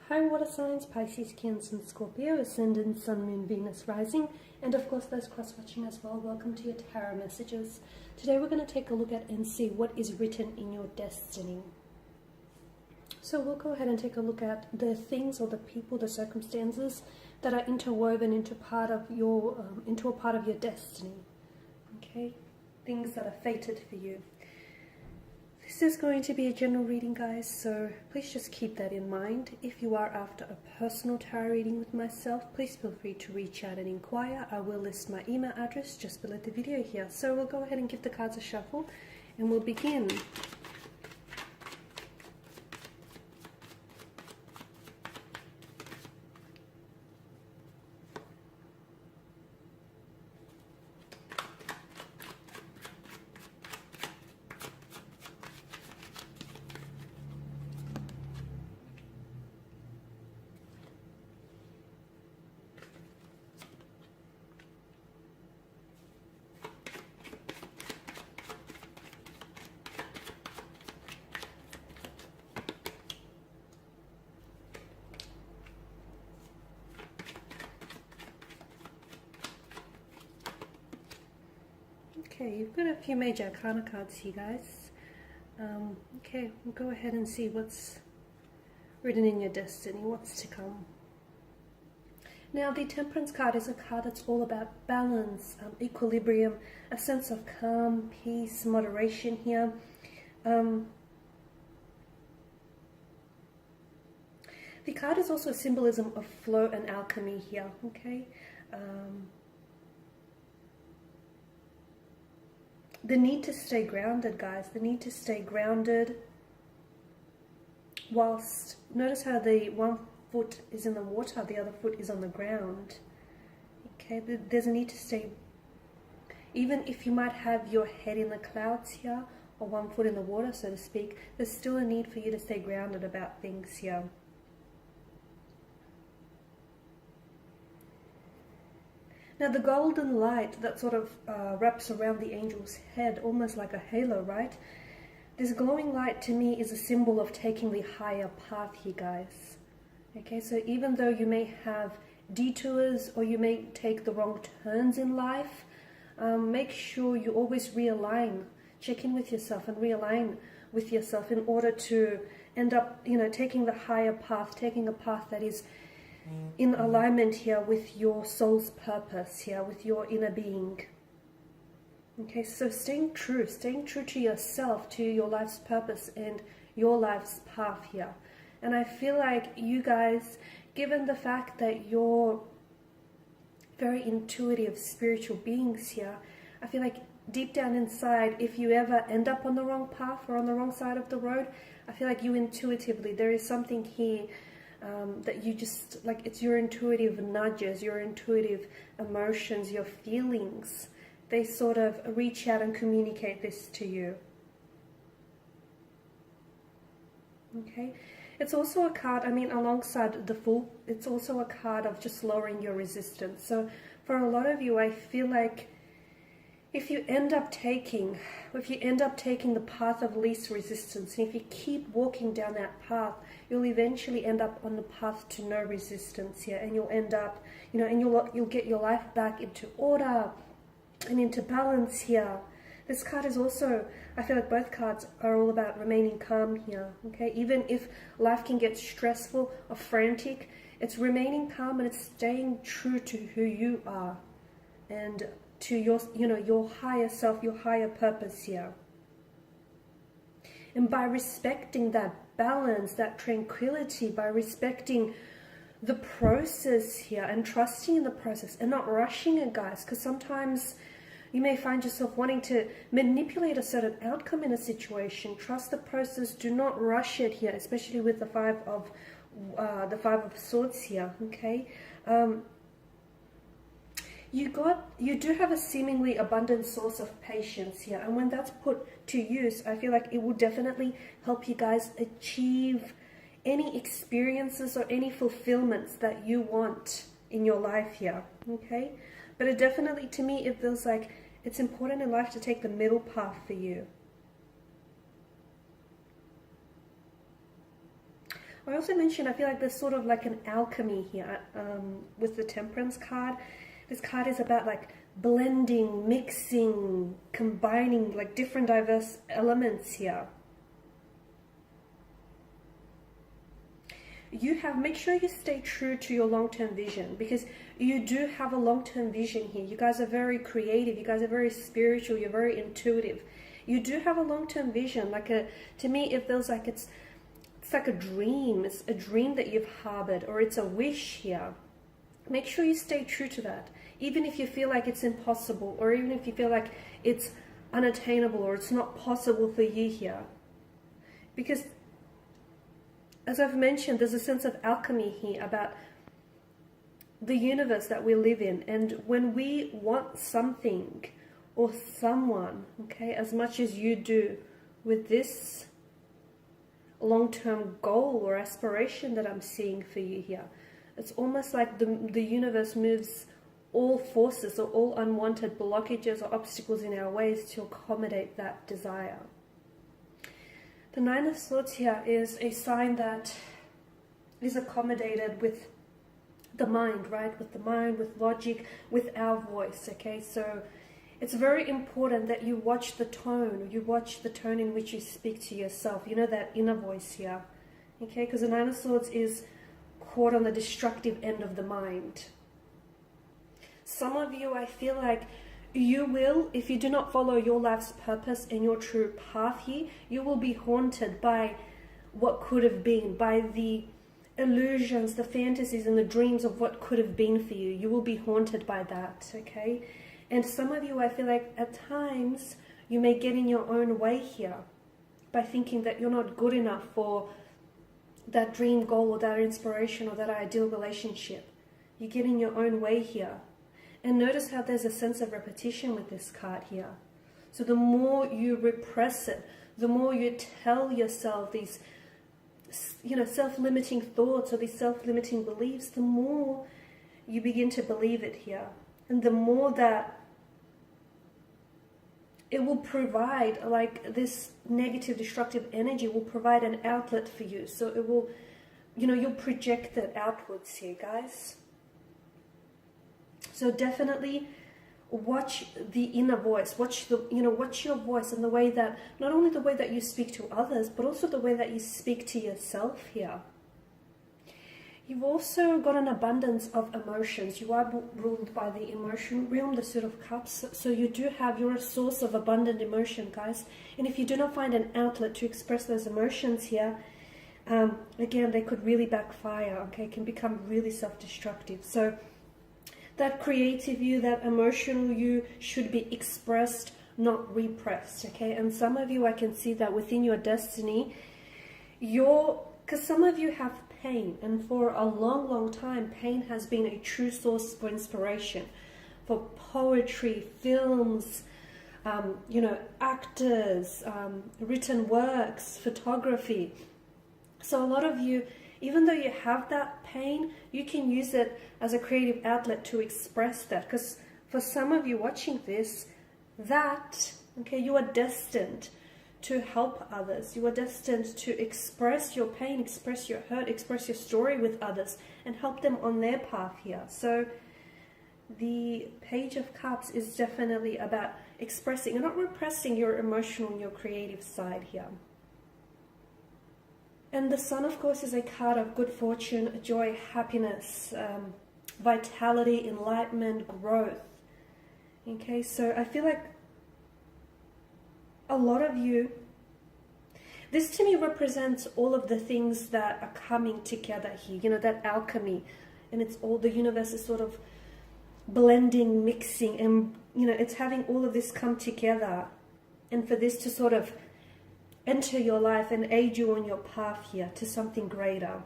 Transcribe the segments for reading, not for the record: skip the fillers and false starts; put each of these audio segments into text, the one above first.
Hi water signs, Pisces, Cancer and Scorpio, Ascendant, Sun, Moon, Venus, Rising, and of course those cross-watching as well. Welcome to your tarot messages. Today we're going to take a look at and see what is written in your destiny. So we'll go ahead and take a look at the things or the people, the circumstances that are interwoven into a part of your destiny. Okay, things that are fated for you. This is going to be a general reading, guys, so please just keep that in mind. If you are after a personal tarot reading with myself, please feel free to reach out and inquire. I will list my email address just below the video here. So we'll go ahead and give the cards a shuffle and we'll begin. Okay, you've got a few major arcana cards here, guys. Okay, we'll go ahead and see what's written in your destiny, what's to come. Now, the Temperance card is a card that's all about balance, equilibrium, a sense of calm, peace, moderation here. The card is also a symbolism of flow and alchemy here, okay? The need to stay grounded, guys, the need to stay grounded whilst, notice how the one foot is in the water, the other foot is on the ground. Okay, there's a need to stay, even if you might have your head in the clouds here, or one foot in the water, so to speak, there's still a need for you to stay grounded about things here. Now the golden light that sort of wraps around the angel's head, almost like a halo, right? This glowing light to me is a symbol of taking the higher path here, guys. Okay, so even though you may have detours or you may take the wrong turns in life, make sure you always realign, check in with yourself and realign with yourself in order to end up, taking the higher path, taking a path that is in alignment here with your soul's purpose here, with your inner being. Okay, so staying true to yourself, to your life's purpose and your life's path here. And I feel like you guys, given the fact that you're very intuitive spiritual beings here, I feel like deep down inside, if you ever end up on the wrong path or on the wrong side of the road, I feel like you intuitively, there is something here that you just, like, it's your intuitive nudges, your intuitive emotions, your feelings. They sort of reach out and communicate this to you. Okay. It's also a card, alongside the Fool, it's also a card of just lowering your resistance. So for a lot of you, I feel like if you end up taking the path of least resistance, and if you keep walking down that path, you'll eventually end up on the path to no resistance here, and you'll end up, and you'll get your life back into order and into balance here. This card is also, I feel like both cards are all about remaining calm here, okay? Even if life can get stressful or frantic, it's remaining calm and it's staying true to who you are and to your, your higher self, your higher purpose here. And by respecting that balance, that tranquility, by respecting the process here and trusting in the process and not rushing it, guys, because sometimes you may find yourself wanting to manipulate a certain outcome in a situation. Trust the process. Do not rush it here, especially with the Five of Swords here. Okay, you do have a seemingly abundant source of patience here, and when that's put to use, I feel like it will definitely help you guys achieve any experiences or any fulfillments that you want in your life here. Okay. But it definitely, to me, it feels like it's important in life to take the middle path for you. I also mentioned, I feel like there's sort of like an alchemy here with the Temperance card. This card is about like blending, mixing, combining like different diverse elements here. Make sure you stay true to your long-term vision, because you do have a long-term vision here. You guys are very creative, you guys are very spiritual, you're very intuitive. You do have a long-term vision. To me, it feels like it's like a dream. It's a dream that you've harbored, or it's a wish here. Make sure you stay true to that, even if you feel like it's impossible, or even if you feel like it's unattainable, or it's not possible for you here. Because as I've mentioned, there's a sense of alchemy here about the universe that we live in. And when we want something or someone, okay, as much as you do with this long-term goal or aspiration that I'm seeing for you here, it's almost like the universe moves all forces or all unwanted blockages or obstacles in our ways to accommodate that desire. The Nine of Swords here is a sign that is accommodated with the mind, right? With the mind, with logic, with our voice, okay? So it's very important that you watch the tone, in which you speak to yourself. You know, that inner voice here, okay? Because the Nine of Swords is caught on the destructive end of the mind. Some of you, I feel like, you will, if you do not follow your life's purpose and your true path here, you will be haunted by what could have been, by the illusions, the fantasies and the dreams of what could have been for you. You will be haunted by that, okay? And some of you, I feel like at times you may get in your own way here by thinking that you're not good enough for that dream goal or that inspiration or that ideal relationship. You get in your own way here. And notice how there's a sense of repetition with this card here. So the more you repress it, the more you tell yourself these, self-limiting thoughts or these self-limiting beliefs, the more you begin to believe it here. And the more that it will provide, like this negative, destructive energy will provide an outlet for you. So it will, you'll project that outwards here, guys. So definitely watch the inner voice, watch your voice and the way that, not only the way that you speak to others, but also the way that you speak to yourself here. You've also got an abundance of emotions. You are ruled by the emotion realm, the Suit of Cups. So you're a source of abundant emotion, guys. And if you do not find an outlet to express those emotions here, again, they could really backfire, okay? Can become really self-destructive. So that creative you, that emotional you should be expressed, not repressed, okay? And some of you, I can see that within your destiny, because some of you have pain, and for a long, long time, pain has been a true source for inspiration, for poetry, films, actors, written works, photography. So a lot of you, even though you have that pain, you can use it as a creative outlet to express that. Because for some of you watching this, you are destined to help others. You are destined to express your pain, express your hurt, express your story with others, and help them on their path here. So the Page of Cups is definitely about expressing and not repressing your emotional and your creative side here. And the Sun, of course, is a card of good fortune, joy, happiness, vitality, enlightenment, growth. Okay, so I feel like a lot of you, this to me represents all of the things that are coming together here, that alchemy. And it's all, the universe is sort of blending, mixing, and, it's having all of this come together. And for this to sort of enter your life and aid you on your path here to something greater.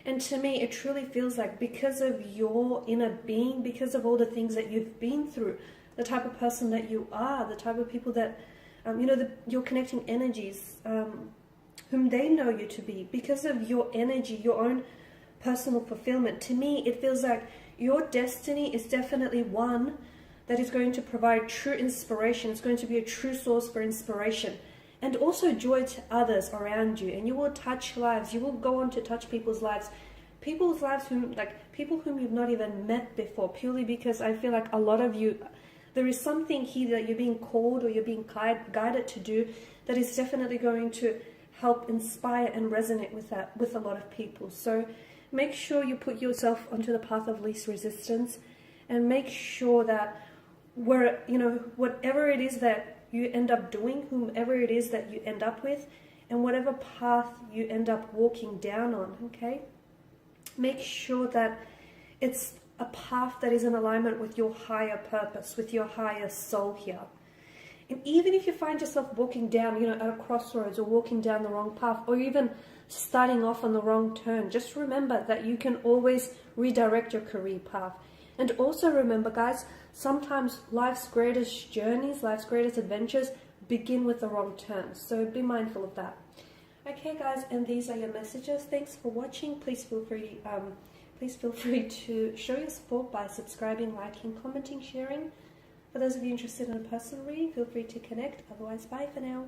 And to me, it truly feels like because of your inner being, because of all the things that you've been through, the type of person that you are, the type of people that, you're connecting energies, whom they know you to be, because of your energy, your own personal fulfillment. To me, it feels like your destiny is definitely one that is going to provide true inspiration. It's going to be a true source for inspiration. and also joy to others around you. And you will touch lives. You will go on to touch people's lives whom, like people whom you've not even met before, purely because I feel like a lot of you, there is something here that you're being called or you're being guided to do that is definitely going to help inspire and resonate with a lot of people. So make sure you put yourself onto the path of least resistance, and make sure that whatever it is that you end up doing, whomever it is that you end up with, and whatever path you end up walking down on, okay? Make sure that it's a path that is in alignment with your higher purpose, with your higher soul here. And even if you find yourself walking down, at a crossroads, or walking down the wrong path, or even starting off on the wrong turn, just remember that you can always redirect your career path. And also remember, guys, sometimes life's greatest journeys, life's greatest adventures begin with the wrong turn. So be mindful of that. Okay, guys, and these are your messages. Thanks for watching. Please feel free to show your support by subscribing, liking, commenting, sharing. For those of you interested in a personal reading, feel free to connect. Otherwise, bye for now.